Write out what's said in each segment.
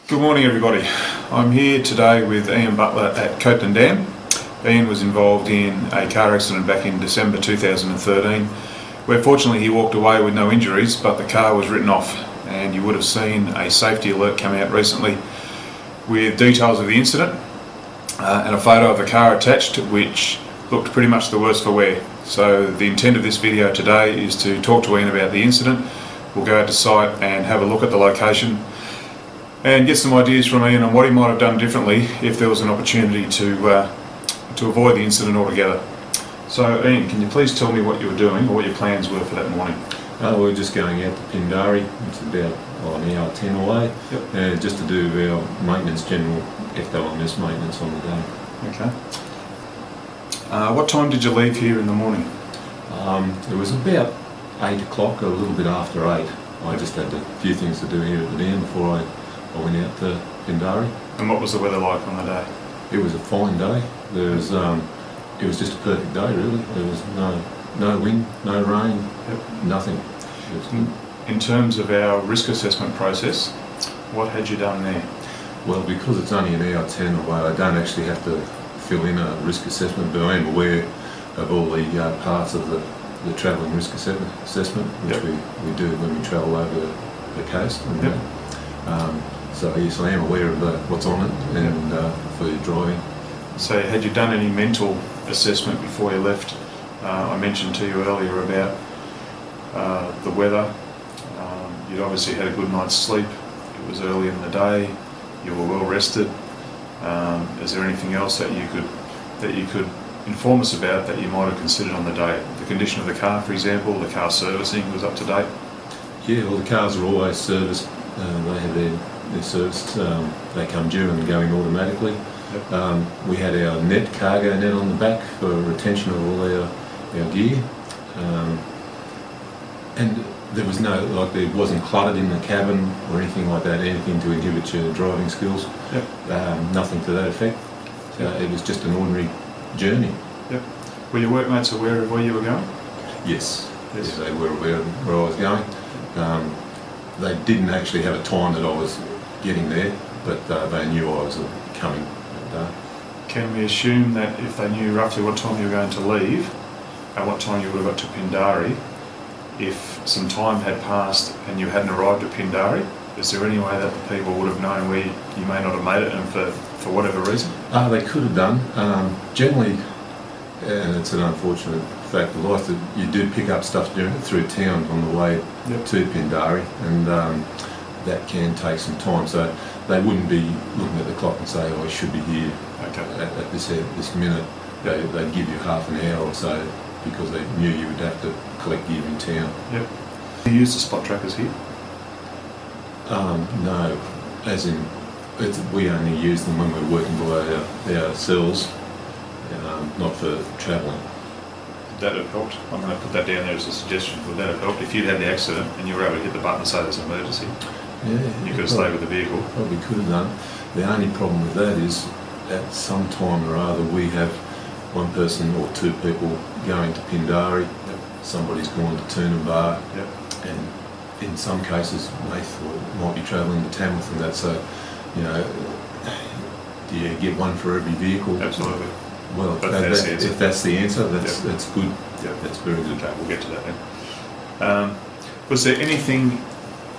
Good morning everybody. I'm here today with Ian Butler at Copeton Dam. Ian was involved in a car accident back in December 2013 where fortunately he walked away with no injuries, but the car was written off, and you would have seen a safety alert come out recently with details of the incident and a photo of the car attached which looked pretty much the worse for wear. So the intent of this video today is to talk to Ian about the incident. We'll go out to site and have a look at the location and get some ideas from Ian on what he might have done differently if there was an opportunity to avoid the incident altogether. So Ian, can you please tell me what you were doing or what your plans were for that morning? We were just going out to Pindari. It's about an hour 10 away, just to do our maintenance, general FLMS maintenance on the day. Okay. What time did you leave here in the morning? It was about 8 o'clock, a little bit after 8. I just had a few things to do here at the dam before I went out to Pindari. And what was the weather like on the day? It was a fine day. It was just a perfect day really. There was no wind, no rain, nothing. In terms of our risk assessment process, what had you done there? Well, because it's only an hour 10 away, I don't actually have to fill in a risk assessment, but I am aware of all the parts of the travelling risk assessment, which we do when we travel over the coast. And, so yes, I am aware of what's on it and for your driving. So had you done any mental assessment before you left? I mentioned to you earlier about the weather. You'd obviously had a good night's sleep. It was early in the day. You were well rested. Is there anything else that you could inform us about that you might have considered on the day? The condition of the car, for example, the car servicing was up to date? Yeah, well, the cars are always serviced. They have their serviced. They come due and go in automatically. We had our cargo net on the back for retention of all our gear, and there was there wasn't cluttered in the cabin or anything like that, anything to inhibit your driving skills. Nothing to that effect. So it was just an ordinary journey. Were your workmates aware of where you were going? Yes, they were aware of where I was going. They didn't actually have a time that I was getting there, but they knew I was coming. Can we assume that if they knew roughly what time you were going to leave and what time you would have got to Pindari, if some time had passed and you hadn't arrived at Pindari, is there any way that the people would have known where you may not have made it, and for whatever reason? They could have done. Generally, and it's an unfortunate fact of life, that you do pick up stuff through town on the way to Pindari, and that can take some time. So they wouldn't be looking at the clock and say, "Oh, I should be here at this minute." They'd give you half an hour or so because they knew you would have to collect gear in town. Do you use the spot trackers here? No, as in we only use them when we're working below our cells, not for travelling. Would that have helped? I'm going to put that down there as a suggestion. Would that have helped if you'd had the accident and you were able to hit the button and say there's an emergency? You could have stayed with the vehicle. Probably could have done. The only problem with that is at some time or other we have one person or two people going to Pindari. Somebody's gone to Toonambar, and in some cases they thought might be travelling to Tamworth and that. So, do you get one for every vehicle? Absolutely. Well, if that's the answer, that's good. That's very good. Okay, we'll get to that then. Was there anything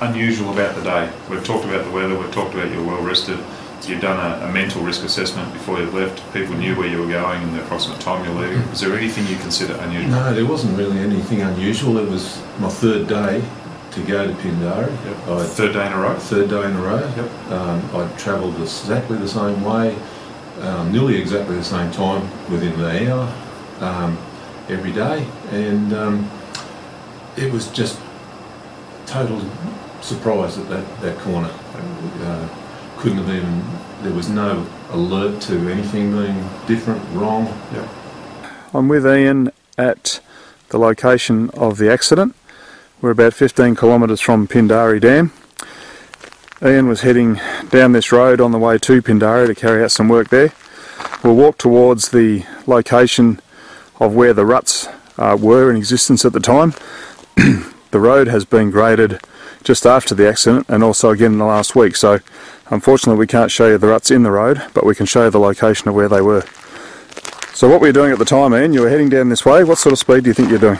unusual about the day? We've talked about the weather, we've talked about you were well rested, you've done a mental risk assessment before you left, people knew where you were going and the approximate time you're leaving. Was there anything you consider unusual? No, there wasn't really anything unusual. It was my third day to go to Pindari. Third day in a row? Third day in a row. I travelled exactly the same way, nearly exactly the same time within the hour, every day, and it was just total surprise at that corner. Couldn't have even, there was no alert to anything being different, wrong. I'm with Ian at the location of the accident. We're about 15 kilometres from Pindari Dam. Ian was heading down this road on the way to Pindari to carry out some work there. We'll walk towards the location of where the ruts were in existence at the time. The road has been graded just after the accident and also again in the last week, so Unfortunately we can't show you the ruts in the road, but we can show you the location of where they were. So what were you doing at the time, Ian? You were heading down this way. What sort of speed do you think you're doing?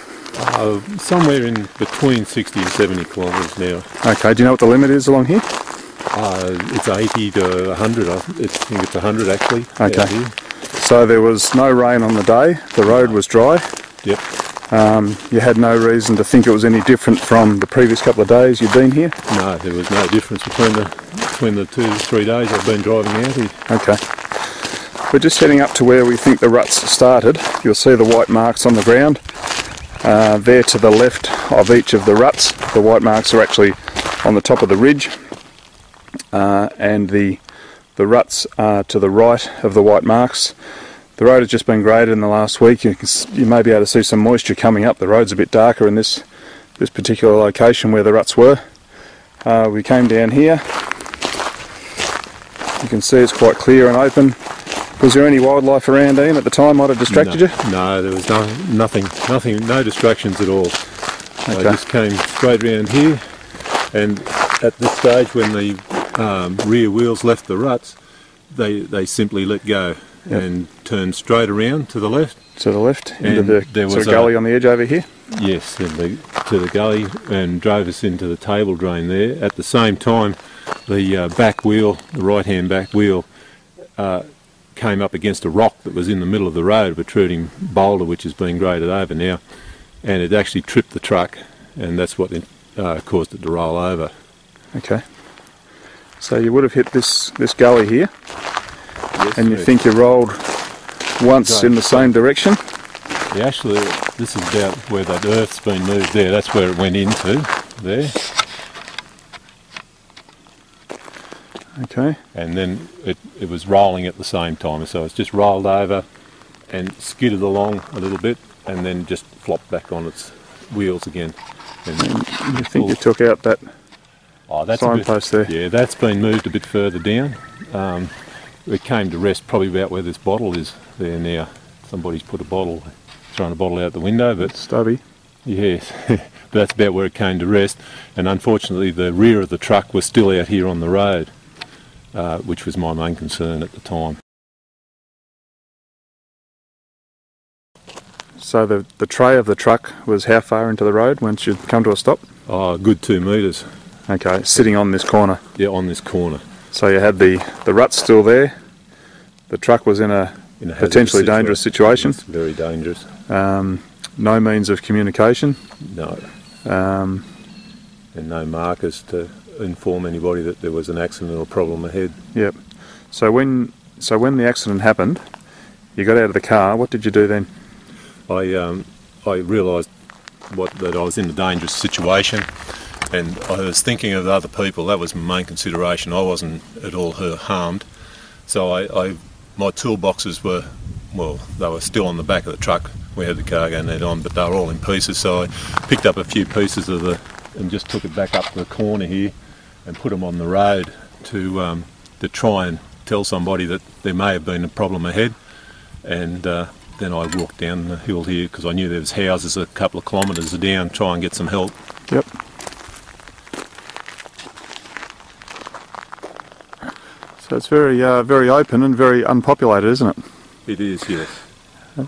Somewhere in between 60 and 70 kilometres an hour. Okay, do you know what the limit is along here? It's 80 to 100, I think it's 100 actually. Okay. So there was no rain on the day, the road was dry. Yep. You had no reason to think it was any different from the previous couple of days you'd been here? No, there was no difference between the 2 to 3 days I've been driving out here. Okay. We're just heading up to where we think the ruts started. You'll see the white marks on the ground. There to the left of each of the ruts. The white marks are actually on the top of the ridge, and the ruts are to the right of the white marks. The road has just been graded in the last week. You may be able to see some moisture coming up. The road's a bit darker in this particular location where the ruts were. We came down here. You can see it's quite clear and open. Was there any wildlife around, Ian, at the time might have distracted you? No, there was nothing, no distractions at all. Okay. I just came straight around here, and at this stage when the rear wheels left the ruts, they simply let go. Yep. And turned straight around to the left. To the left, into the sort of gully on the edge over here? Yes, to the gully, and drove us into the table drain there. At the same time, the back wheel, the right-hand back wheel, came up against a rock that was in the middle of the road, a protruding boulder which is being graded over now, and it actually tripped the truck, and that's what caused it to roll over. Okay. So you would have hit this gully here? Yes, and you think you rolled once in the same direction? Yeah, actually, this is about where that earth's been moved there. That's where it went into, there. Okay. And then it was rolling at the same time, so it's just rolled over and skidded along a little bit and then just flopped back on its wheels again. And you think you took out that signpost there? Yeah, that's been moved a bit further down. It came to rest probably about where this bottle is there now. Somebody's thrown a bottle out the window, but stubby. Yes, but that's about where it came to rest. And unfortunately, the rear of the truck was still out here on the road, which was my main concern at the time. So the tray of the truck was how far into the road once you'd come to a stop? Oh, a good 2 metres. Okay, sitting on this corner? Yeah, on this corner. So you had the ruts still there, the truck was in a potentially dangerous situation. It's very dangerous. No means of communication? No. And no markers to inform anybody that there was an accident or problem ahead. Yep. So when the accident happened, you got out of the car, what did you do then? I realised that I was in a dangerous situation. And I was thinking of other people. That was my main consideration. I wasn't at all harmed. So my toolboxes were, well, they were still on the back of the truck. We had the cargo net on, but they were all in pieces. So I picked up a few pieces and just took it back up to the corner here and put them on the road to try and tell somebody that there may have been a problem ahead. And then I walked down the hill here because I knew there was houses a couple of kilometres down, try and get some help. Yep. So it's very open and very unpopulated, isn't it? It is, yes.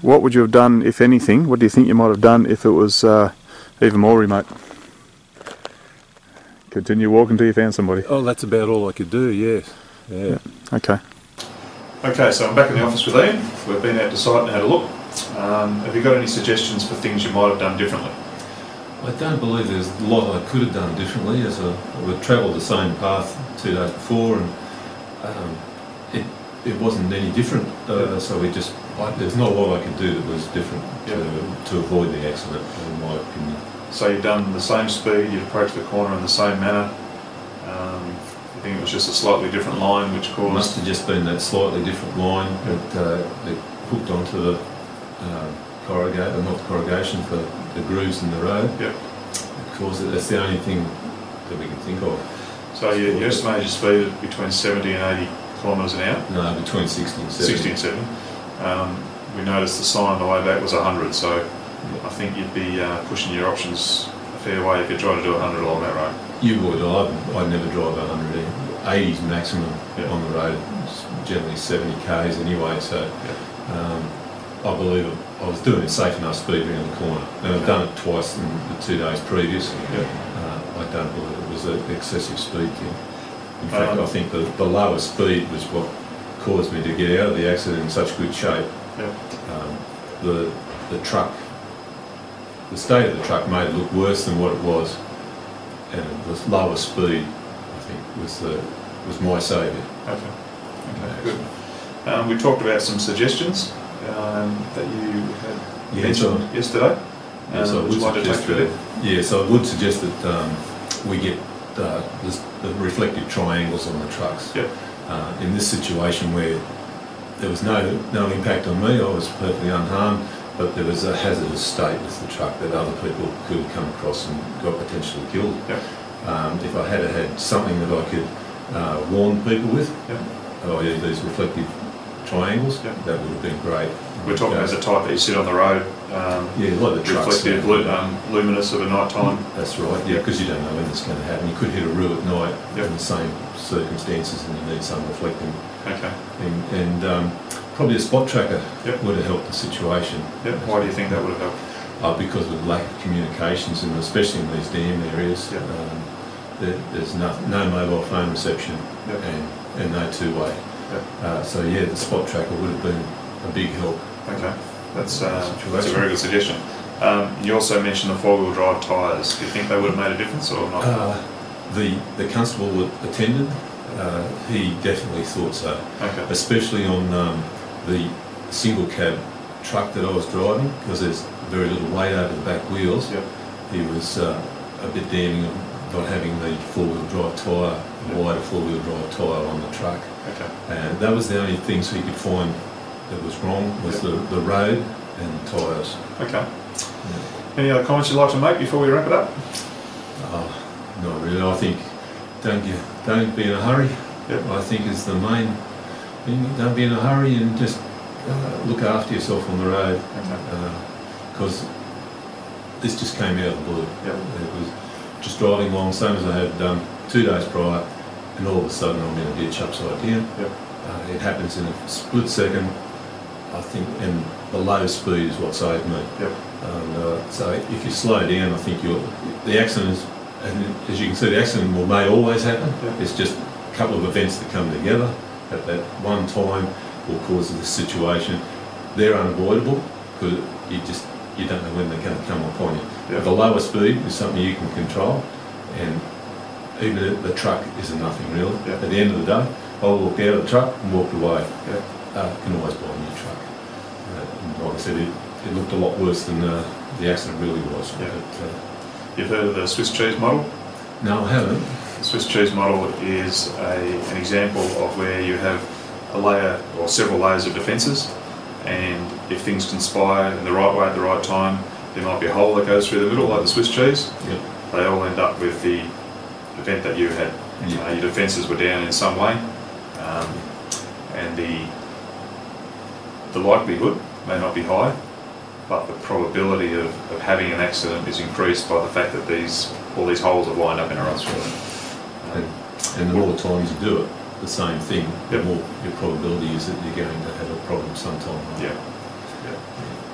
What would you have done, if anything? What do you think you might have done if it was even more remote? Continue walking until you found somebody? Oh, that's about all I could do, yes. Yeah. Okay. Okay, so I'm back in the office with Ian. We've been out to site and had a look. Have you got any suggestions for things you might have done differently? I don't believe there's a lot I could have done differently, as we've travelled the same path 2 days before, and it wasn't any different. So there's not a lot I could do that was different to avoid the accident, in my opinion. So you've done the same speed, you'd approached the corner in the same manner. I think it was just a slightly different line which caused... Must have just been that slightly different line that it hooked onto the corrugation for the grooves in the road. Yep. It caused it. That's the only thing that we can think of. So you estimated your speed at between 70 and 80 kilometres an hour? No, between 60 and 70. 60 and 70. We noticed the sign on the way back was 100, so I think you'd be pushing your options a fair way if you try to do 100 along that road. You would. I'd never drive 100 80s maximum on the road. It's generally 70 k's anyway. So I believe I was doing it safe enough speed around the corner, and I've done it twice in the 2 days previous. I don't believe it was an excessive speed thing. In fact, I think the lower speed was what caused me to get out of the accident in such good shape. The truck, the state of the truck made it look worse than what it was, and the lower speed, I think, was my saviour. Okay, good. We talked about some suggestions that you had mentioned yesterday. Yes, I would suggest that. Yes, I would suggest that we get the reflective triangles on the trucks. In this situation where there was no impact on me, I was perfectly unharmed, but there was a hazardous state with the truck that other people could have come across and got potentially killed. If I had something that I could warn people with, these reflective triangles, that would have been great. We're talking as a type that you sit on the road, like the trucks, reflective, luminous of a night time. That's right, because you don't know when it's going to happen. You could hit a roo at night in the same circumstances, and you need some reflecting. And probably a spot tracker would have helped the situation. Why do you think that would have helped? Because of lack of communications, and especially in these dam areas, there's no mobile phone reception and no two-way. So the spot tracker would have been a big help. That's a very good suggestion. You also mentioned the four-wheel drive tyres. Do you think they would have made a difference or not? The constable that attended, he definitely thought so. Especially on the single cab truck that I was driving, because there's very little weight over the back wheels. He was a bit damning of not having the four-wheel drive tyre, wider four-wheel drive tyre on the truck. And that was the only things he could find that was wrong, was the road and the tyres. Any other comments you'd like to make before we wrap it up? Not really. I think don't be in a hurry. I think is the main thing. Don't be in a hurry, and just look after yourself on the road, because this just came out of the blue. It was just driving along, same as I had done 2 days prior, and all of a sudden I'm in a ditch upside down. It happens in a split second, I think, and the low speed is what saved me. So if you slow down, I think the accident is, and as you can see, the accident may always happen. It's just a couple of events that come together at that one time will cause this situation. They're unavoidable, because you don't know when they're going to come upon you. But the lower speed is something you can control, and even the truck is a nothing really. At the end of the day, I walked out of the truck and walked away. You can always buy a new truck. Like I said, it looked a lot worse than the accident really was. You've heard of the Swiss cheese model? No, I haven't. The Swiss cheese model is an example of where you have a layer or several layers of defences, and if things conspire in the right way at the right time, there might be a hole that goes through the middle, like the Swiss cheese. They all end up with the event that you had. Your defences were down in some way, and the likelihood may not be high, but the probability of having an accident is increased by the fact that all these holes have lined up in a row. And the more times you do it, the same thing, the more your probability is that you're going to have a problem sometime.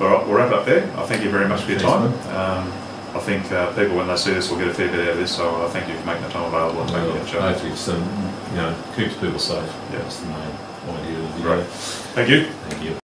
All right, we'll wrap up there. I thank you very much for your time. I think people, when they see this, will get a fair bit out of this, so I thank you for making the time available and taking the show. Hopefully it's, keeps people safe. That's the main idea of the video. Thank you. Thank you.